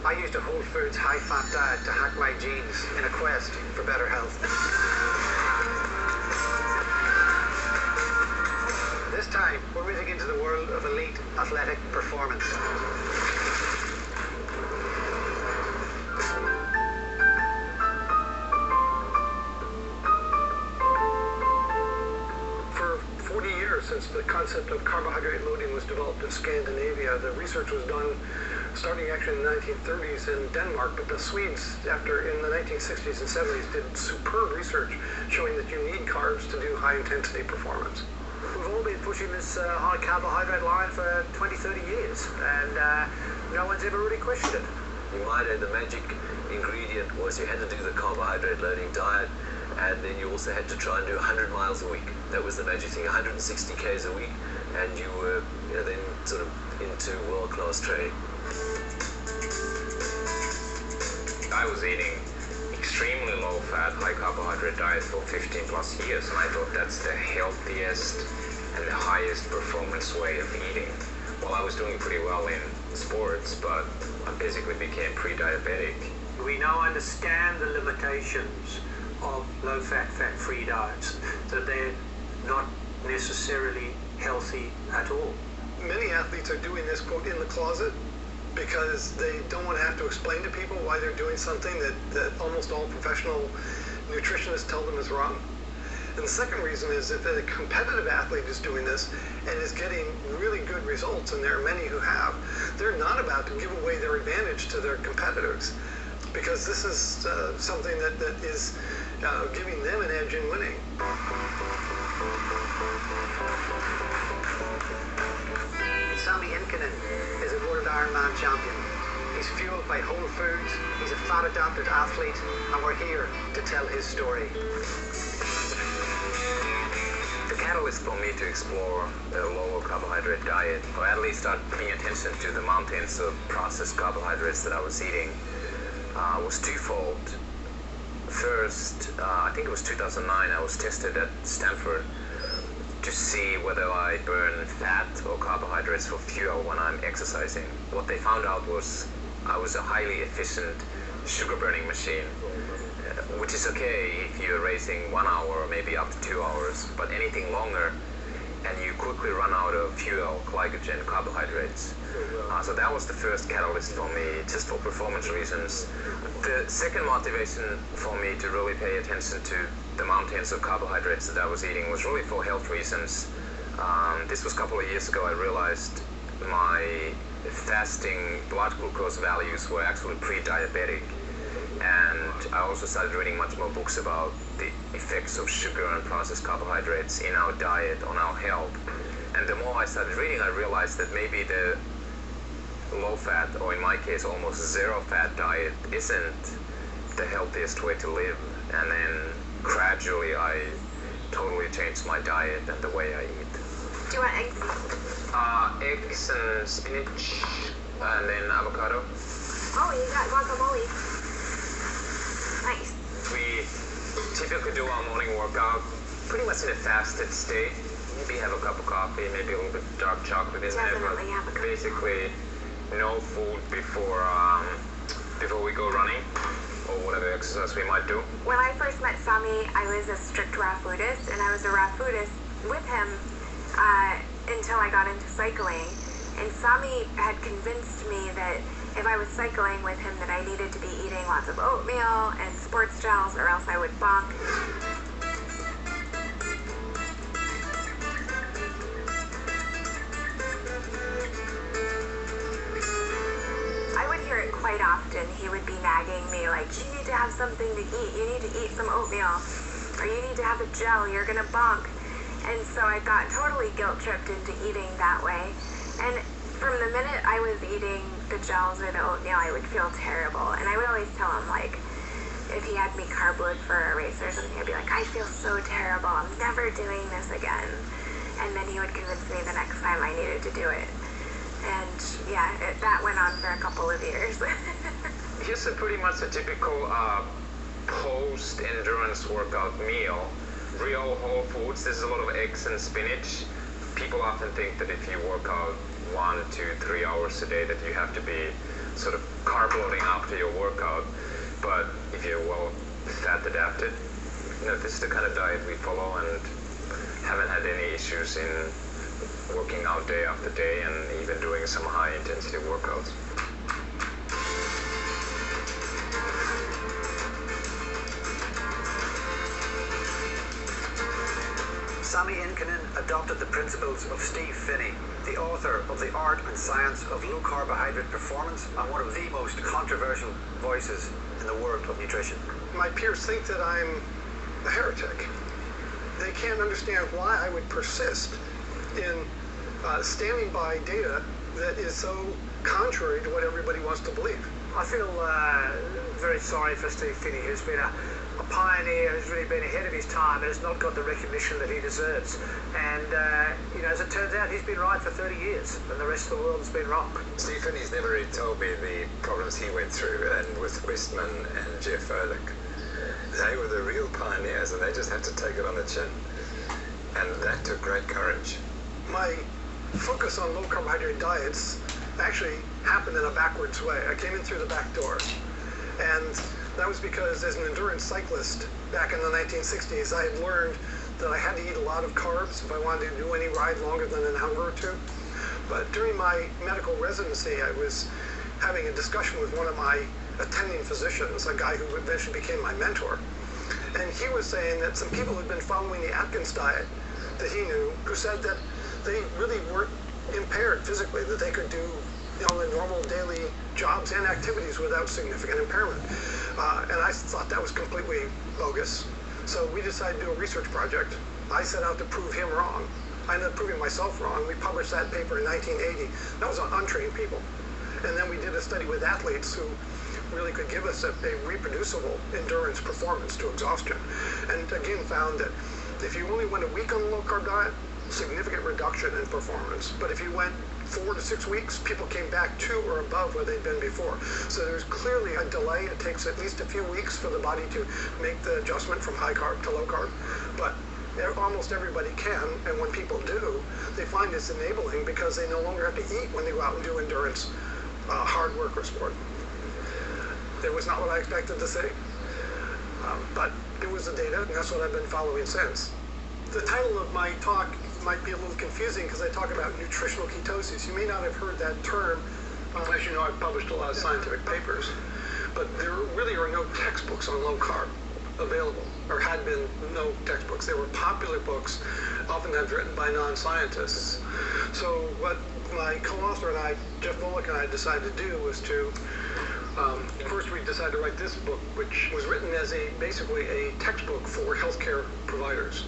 I used a whole foods high-fat diet to hack my genes in a quest for better health. This time, we're moving into the world of elite athletic performance. For 40 years, since the concept of carbohydrate loading was developed in Scandinavia, the research was done starting actually in the 1930s in Denmark, but the Swedes, in the 1960s and 70s, did superb research showing that you need carbs to do high-intensity performance. We've all been pushing this high carbohydrate line for 20, 30 years, and no one's ever really questioned it. You might add the magic ingredient was you had to do the carbohydrate loading diet, and then you also had to try and do 100 miles a week. That was the magic thing, 160 k's a week, and you were then sort of into world-class training. I was eating extremely low-fat, high-carbohydrate diet for 15 plus years, and I thought that's the healthiest and the highest performance way of eating. Well, I was doing pretty well in sports, but I basically became pre-diabetic. We now understand the limitations of low-fat, fat-free diets, that they're not necessarily healthy at all. Many athletes are doing this, quote, in the closet, because they don't want to have to explain to people why they're doing something that almost all professional nutritionists tell them is wrong. And the second reason is if a competitive athlete is doing this and is getting really good results, and there are many who have, they're not about to give away their advantage to their competitors, because this is something that is giving them an edge in winning. Sami Inkinen is a World Ironman champion. He's fueled by whole foods, he's a fat-adapted athlete, and we're here to tell his story. The catalyst for me to explore the lower carbohydrate diet, or at least start paying attention to the mountains of processed carbohydrates that I was eating, was twofold. First, I think it was 2009, I was tested at Stanford to see whether I burn fat or carbohydrates for fuel when I'm exercising. What they found out was I was a highly efficient sugar burning machine, which is okay if you're racing 1 hour or maybe up to 2 hours, but anything longer and you quickly run out of fuel, glycogen, carbohydrates. So that was the first catalyst for me, just for performance reasons. The second motivation for me to really pay attention to the mountains of carbohydrates that I was eating was really for health reasons. This was a couple of years ago. I realized my fasting blood glucose values were actually pre-diabetic, and I also started reading much more books about the effects of sugar and processed carbohydrates in our diet on our health. And the more I started reading, I realized that maybe the low-fat, or in my case almost zero-fat diet, isn't the healthiest way to live. And then gradually I totally changed my diet and the way I eat. Do you want eggs? Eggs and spinach, and then avocado. Oh, you got guacamole. Nice. We typically do our morning workout pretty much in a fasted state. Maybe have a cup of coffee, maybe a little bit of dark chocolate in there, but basically no food before we go running or whatever exercise we might do. When I first met Sami, I was a strict raw foodist, and I was a raw foodist with him until I got into cycling. And Sami had convinced me that if I was cycling with him that I needed to be eating lots of oatmeal and sports gels or else I would bonk. I would hear it quite often. He would be nagging me like, you need to have something to eat. You need to eat some oatmeal. Or you need to have a gel. You're going to bonk. And so I got totally guilt-tripped into eating that way. And from the minute I was eating the gels or the oatmeal, I would feel terrible. And I would always tell him, like, if he had me carb load for a race or something, I'd be like, I feel so terrible. I'm never doing this again. And then he would convince me the next time I needed to do it. And yeah, that went on for a couple of years. Here's pretty much a typical post-endurance workout meal. Real whole foods. There's a lot of eggs and spinach. People often think that if you work out 1, 2, 3 hours a day that you have to be sort of carb loading after your workout. But if you're well fat adapted, this is the kind of diet we follow, and haven't had any issues in working out day after day and even doing some high intensity workouts. Sami Inkinen adopted the principles of Steve Finney, the author of The Art and Science of Low Carbohydrate Performance and one of the most controversial voices in the world of nutrition. My peers think that I'm a heretic. They can't understand why I would persist in standing by data that is so contrary to what everybody wants to believe. I feel very sorry for Steve Finney, who's been a pioneer, who's really been ahead of his time and has not got the recognition that he deserves. And, as it turns out, he's been right for 30 years and the rest of the world has been wrong. Steve Finney's never really told me the problems he went through, and with Westman and Jeff Ehrlich. They were the real pioneers and they just had to take it on the chin. And that took great courage. My focus on low carbohydrate diets actually happened in a backwards way. I came in through the back door, and that was because as an endurance cyclist back in the 1960s, I had learned that I had to eat a lot of carbs if I wanted to do any ride longer than an hour or two. But during my medical residency, I was having a discussion with one of my attending physicians, a guy who eventually became my mentor. And he was saying that some people had been following the Atkins diet that he knew, who said that they really weren't impaired physically, that they could do the normal daily jobs and activities without significant impairment. And I thought that was completely bogus. So we decided to do a research project. I set out to prove him wrong. I ended up proving myself wrong. We published that paper in 1980. That was on untrained people. And then we did a study with athletes who really could give us a reproducible endurance performance to exhaustion. And again found that if you only went a week on a low-carb diet, significant reduction in performance. But if you went 4 to 6 weeks, people came back to or above where they'd been before. So there's clearly a delay. It takes at least a few weeks for the body to make the adjustment from high carb to low carb. But almost everybody can, and when people do, they find it's enabling because they no longer have to eat when they go out and do endurance, hard work or sport. It was not what I expected to see, but it was the data, and that's what I've been following since. The title of my talk might be a little confusing because I talk about nutritional ketosis. You may not have heard that term. As you know, I've published a lot of scientific papers, but there really are no textbooks on low carb available, or had been no textbooks. They were popular books, oftentimes written by non-scientists. So what my co-author and I, Jeff Bullock and I, decided to do was to first we decided to write this book, which was written as basically a textbook for healthcare providers.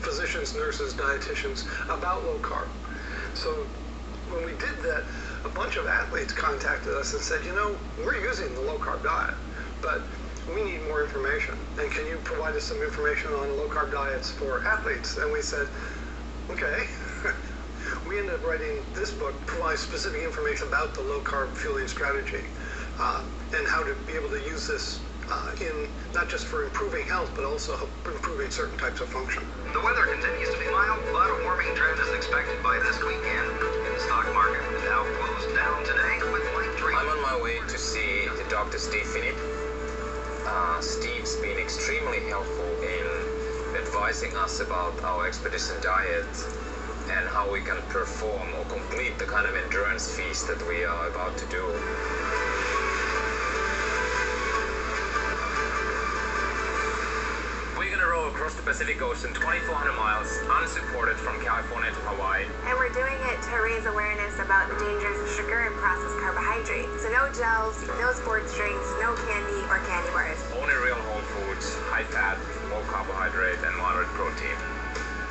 Physicians, nurses, dietitians, about low carb. So when we did that, a bunch of athletes contacted us and said, we're using the low carb diet, but we need more information. And can you provide us some information on low carb diets for athletes? And we said, okay. We ended up writing this book, provides specific information about the low carb fueling strategy and how to be able to use this in not just for improving health, but also improving certain types of function. The weather continues to be mild, but a warming trend is expected by this weekend. In the stock market, the Dow closed down today with light trade. I'm on my way to see Dr. Steve Finney. Steve's been extremely helpful in advising us about our expedition diet and how we can perform or complete the kind of endurance feast that we are about to do. Across the Pacific Ocean, 2,400 miles, unsupported from California to Hawaii. And we're doing it to raise awareness about the dangers of sugar and processed carbohydrates. So no gels, no sports drinks, no candy or candy bars. Only real whole foods, high fat, low carbohydrate, and moderate protein.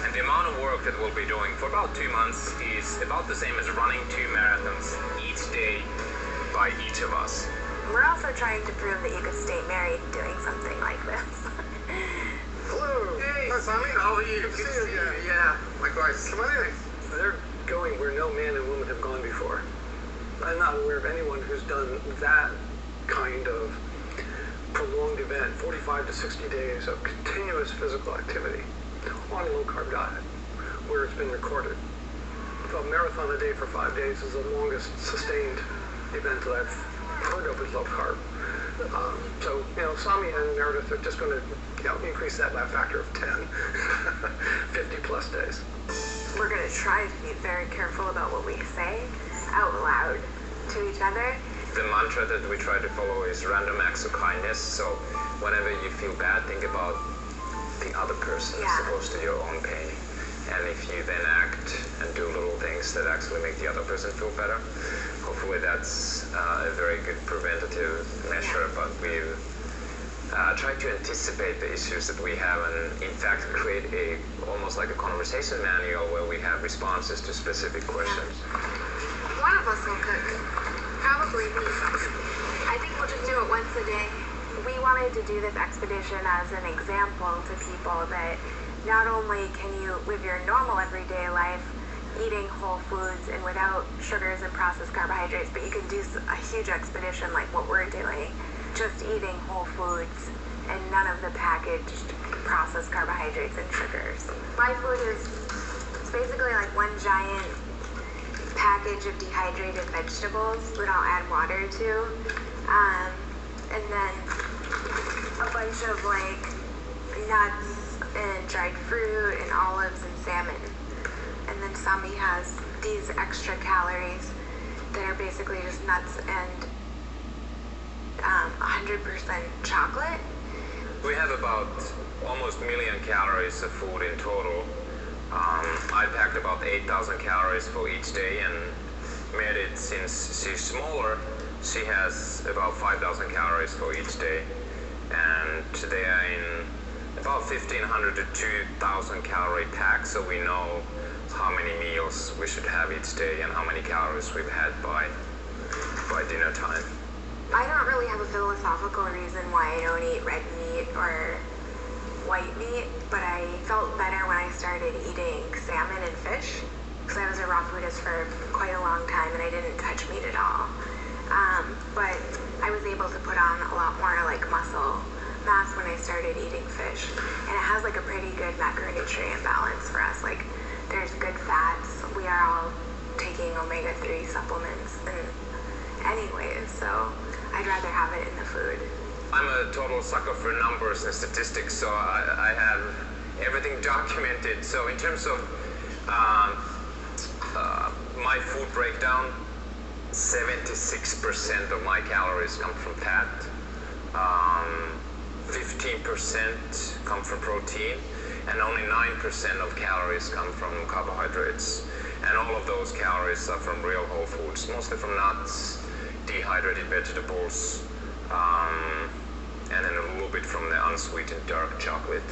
And the amount of work that we'll be doing for about 2 months is about the same as running 2 marathons each day by each of us. We're also trying to prove that you could stay married doing something like this. Hello. Hey, Hi, Sammy. how are you? Good to see you again. Yeah, likewise. Come on in. They're going where no man and woman have gone before. I'm not aware of anyone who's done that kind of prolonged event, 45 to 60 days of continuous physical activity on a low-carb diet, where it's been recorded. A marathon a day for 5 days is the longest sustained event that I've heard of is low carb. So, Sami and Meredith are just going to increase that by a factor of 10, 50 plus days. We're going to try to be very careful about what we say out loud to each other. The mantra that we try to follow is random acts of kindness. So whenever you feel bad, think about the other person as opposed to your own pain. And if you then act and do little things that actually make the other person feel better, hopefully that's a very good preventative measure. But we've tried to anticipate the issues that we have and in fact create almost like a conversation manual where we have responses to specific questions. One of us will cook. Probably me. I think we'll just do it once a day. We wanted to do this expedition as an example to people that not only can you live your normal everyday life eating whole foods and without sugars and processed carbohydrates, but you can do a huge expedition like what we're doing, just eating whole foods and none of the packaged processed carbohydrates and sugars. My food is basically like one giant package of dehydrated vegetables that I'll add water to, and then a bunch of like nuts and dried fruit and olives and salmon. And then Sami has these extra calories that are basically just nuts and 100% chocolate. We have about almost 1 million calories of food in total. I packed about 8,000 calories for each day, and Meredith, since she's smaller, she has about 5,000 calories for each day. And they are in about 1,500 to 2,000 calorie packs, so we know how many meals we should have each day and how many calories we've had by dinner time. I don't really have a philosophical reason why I don't eat red meat or white meat, but I felt better when I started eating salmon and fish, because I was a raw foodist for quite a long time and I didn't touch meat at all. But I was able to put on a lot more like muscle mass when I started eating fish, and it has like a pretty good macronutrient balance for us. Like there's good fats. We are all taking omega-3 supplements and anyways, so I'd rather have it in the food. I'm a total sucker for numbers and statistics, so I have everything documented. So in terms of my food breakdown, 76% of my calories come from fat, 15% come from protein, and only 9% of calories come from carbohydrates. And all of those calories are from real whole foods, mostly from nuts, dehydrated vegetables, and then a little bit from the unsweetened dark chocolate.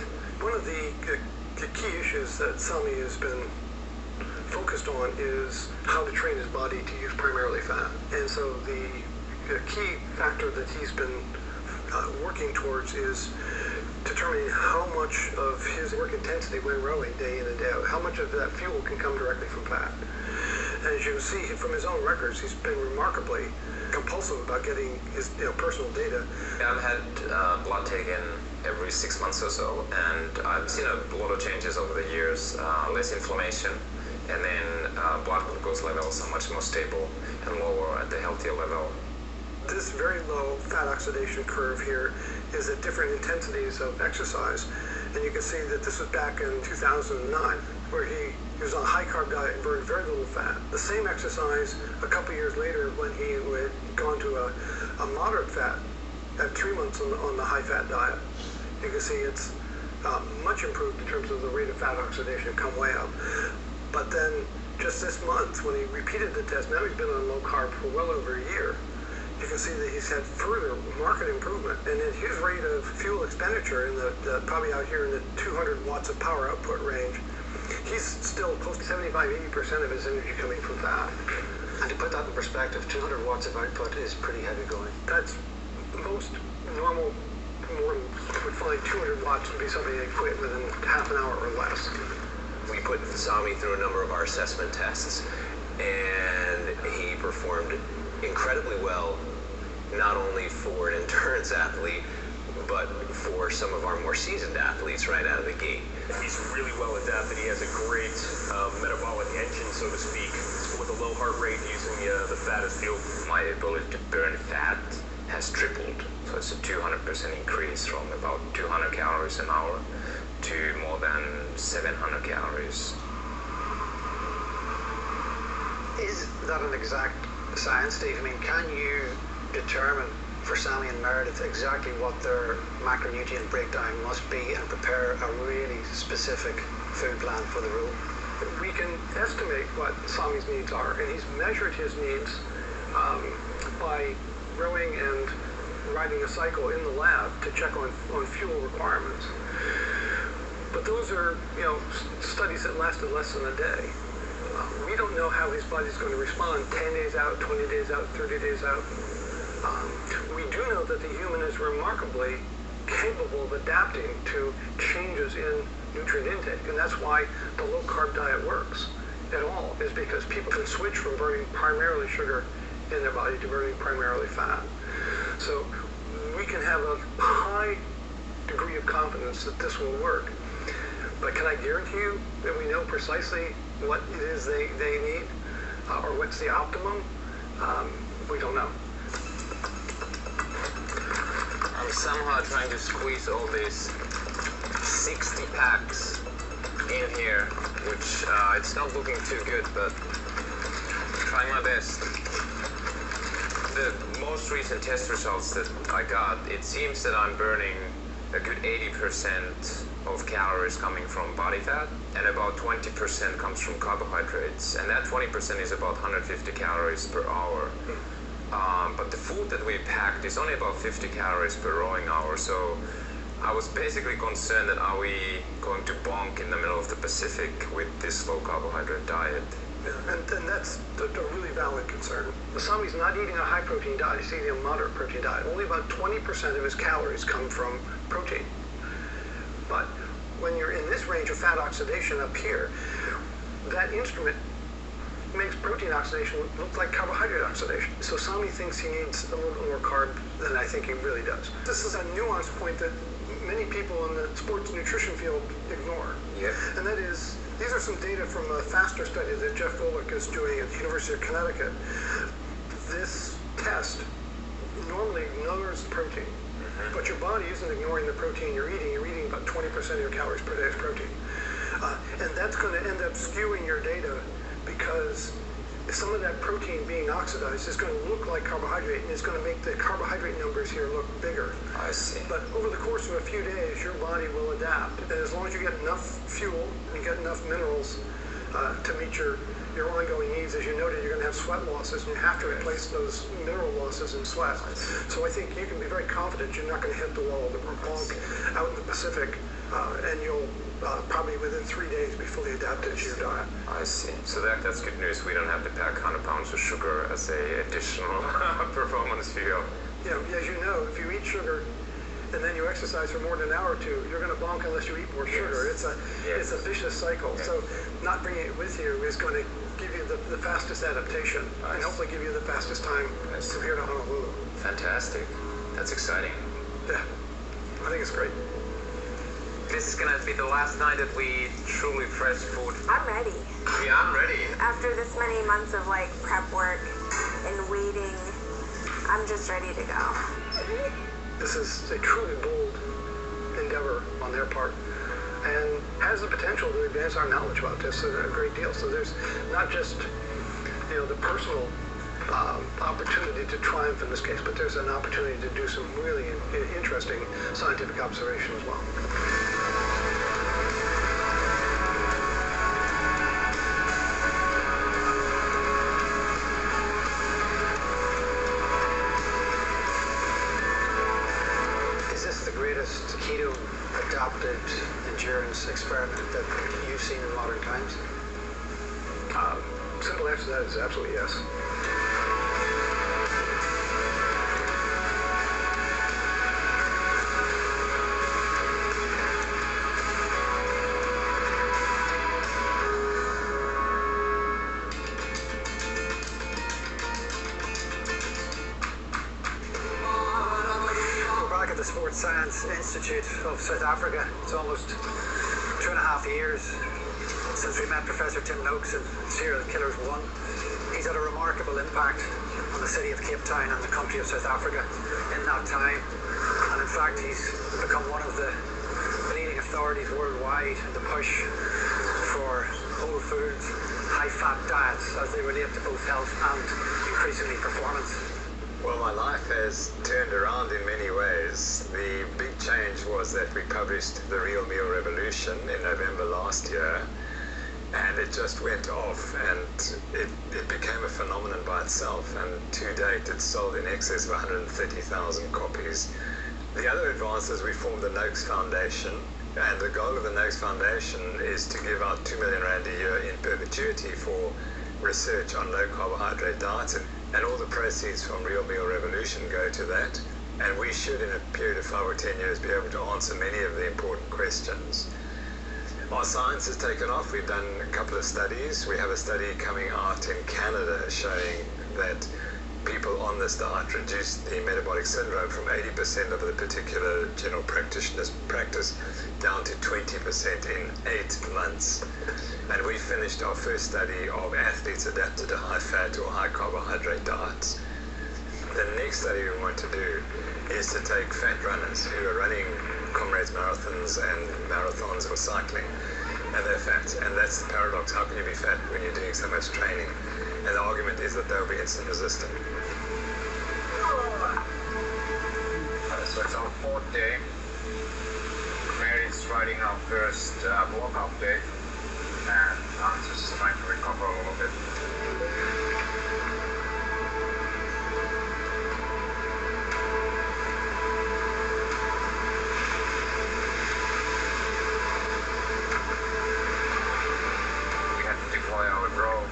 One of the key issues that Sami has been focused on is how to train his body to use primarily fat. And so the key factor that he's been working towards is determining how much of his work intensity when rowing day in and day out, how much of that fuel can come directly from fat. As you see from his own records, he's been remarkably compulsive about getting his personal data. I've had blood taken every 6 months or so, and I've seen a lot of changes over the years. Less inflammation, and then blood glucose levels are much more stable and lower at the healthier level. This very low fat oxidation curve here is at different intensities of exercise, and you can see that this was back in 2009, where he was on a high carb diet and burned very little fat. The same exercise a couple years later when he had gone to a moderate fat at 3 months on the high fat diet. You can see it's much improved in terms of the rate of fat oxidation come way up. But then just this month when he repeated the test, now he's been on low carb for well over a year, you can see that he's had further marked improvement. And then his rate of fuel expenditure in the probably out here in the 200 watts of power output range, he's still close to 75–80% of his energy coming from fat. And to put that in perspective, 200 watts of output is pretty heavy going. That's most normal mortals would find 200 watts to be something they quit within half an hour or less. We put Sami through a number of our assessment tests, and he performed incredibly well, not only for an endurance athlete, but for some of our more seasoned athletes right out of the gate. He's really well adapted. He has a great metabolic engine, so to speak, with a low heart rate using the fat as fuel. My ability to burn fat has tripled. So it's a 200% increase from about 200 calories an hour to more than 700 calories. Is that an exact science, Steve? I mean, can you determine for Sammy and Meredith exactly what their macronutrient breakdown must be and prepare a really specific food plan for the rule? We can estimate what Sammy's needs are, and he's measured his needs by rowing and riding a cycle in the lab to check on fuel requirements. But those are, studies that lasted less than a day. We don't know how his body's going to respond 10 days out, 20 days out, 30 days out. We do know that the human is remarkably capable of adapting to changes in nutrient intake, and that's why the low-carb diet works at all, is because people can switch from burning primarily sugar in their body to burning primarily fat. So we can have a high degree of confidence that this will work. But can I guarantee you that we know precisely what it is they need, or what's the optimum? We don't know. I'm somehow trying to squeeze all these 60 packs in here, which it's not looking too good, but trying my best. The most recent test results that I got, it seems that I'm burning a good 80% of calories coming from body fat, and about 20% comes from carbohydrates, and that 20% is about 150 calories per hour. But the food that we packed is only about 50 calories per rowing hour, so I was basically concerned that are we going to bonk in the middle of the Pacific with this low carbohydrate diet. Yeah, and that's a really valid concern. Sammy's not eating a high protein diet, he's eating a moderate protein diet. Only about 20% of his calories come from protein. But when you're in this range of fat oxidation up here, that instrument makes protein oxidation look like carbohydrate oxidation. So Sammy thinks he needs a little bit more carb than I think he really does. This is a nuanced point that many people in the sports nutrition field ignore. Yeah. And that is, these are some data from a FASTER study that Jeff Volek is doing at the University of Connecticut. This test normally ignores the protein, but your body isn't ignoring the protein you're eating. You're eating about 20% of your calories per day as protein. And that's going to end up skewing your data, because some of that protein being oxidized is going to look like carbohydrate, and it's going to make the carbohydrate numbers here look bigger. I see. But over the course of a few days, your body will adapt. And as long as you get enough fuel, you get enough minerals to meet your ongoing needs. As you noted, you're going to have sweat losses, and you have to replace those mineral losses in sweat. So I think you can be very confident you're not going to hit the wall or bonk out in the Pacific, and you'll probably within 3 days be fully adapted to your diet. I see. So that's good news. We don't have to pack 100 pounds of sugar as a additional performance fuel. Yeah, as you know, if you eat sugar and then you exercise for more than an hour or two, you're going to bonk unless you eat more sugar. It's a vicious cycle. Yes. So not bringing it with you is going to give you the fastest adaptation, and hopefully give you the fastest time from here to Honolulu. Fantastic. That's exciting. Yeah, I think it's great. This is gonna be the last night that we eat truly fresh food. I'm ready. Yeah, I'm ready. After this many months of prep work and waiting, I'm just ready to go. This is a truly bold endeavor on their part, and has the potential to advance our knowledge about this a great deal. So there's not just the personal opportunity to triumph in this case, but there's an opportunity to do some really interesting scientific observation as well. Is this the greatest keto-adapted endurance experiment that you've seen in modern times? Simple answer to that is absolutely yes. We're back at the Sports Science Institute of South Africa. It's almost 2 2.5 years since we met Professor Tim Noakes in Serial Killers 1. He's had a remarkable impact on the city of Cape Town and the country of South Africa in that time. And in fact, he's become one of the leading authorities worldwide in the push for whole foods, high-fat diets as they relate to both health and increasingly performance. Well, my life has turned around in many ways. The big change was that we published The Real Meal Revolution in November last year, and it just went off, and it became a phenomenon by itself, and to date it's sold in excess of 130,000 copies. The other advance is we formed the Noakes Foundation, and the goal of the Noakes Foundation is to give out 2 million rand a year in perpetuity for research on low carbohydrate diets, and all the proceeds from Real Meal Revolution go to that, and we should in a period of 5 or 10 years be able to answer many of the important questions. Our science has taken off. We've done a couple of studies. We have a study coming out in Canada showing that people on this diet reduce the metabolic syndrome from 80% of the particular general practitioner's practice down to 20% in 8 months. And we finished our first study of athletes adapted to high-fat or high-carbohydrate diets. The next study we want to do is to take fat runners who are running comrades marathons and marathons or cycling, and they're fat. And that's the paradox. How can you be fat when you're doing so much training? And the argument is that they'll be insulin resistant. So it's our 4th day. Mary's riding our first walk-up day, and I'm just trying to recover a little bit. We had to deploy our drone.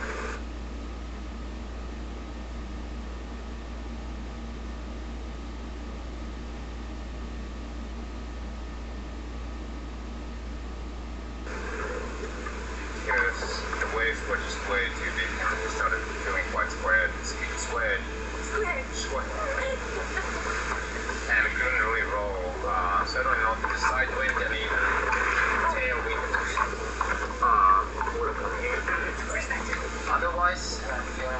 Because the waves were just way too big, and we started feeling quite squared. Squared. And we couldn't really roll. Certainly not the side wind and even tailwind. Otherwise, feeling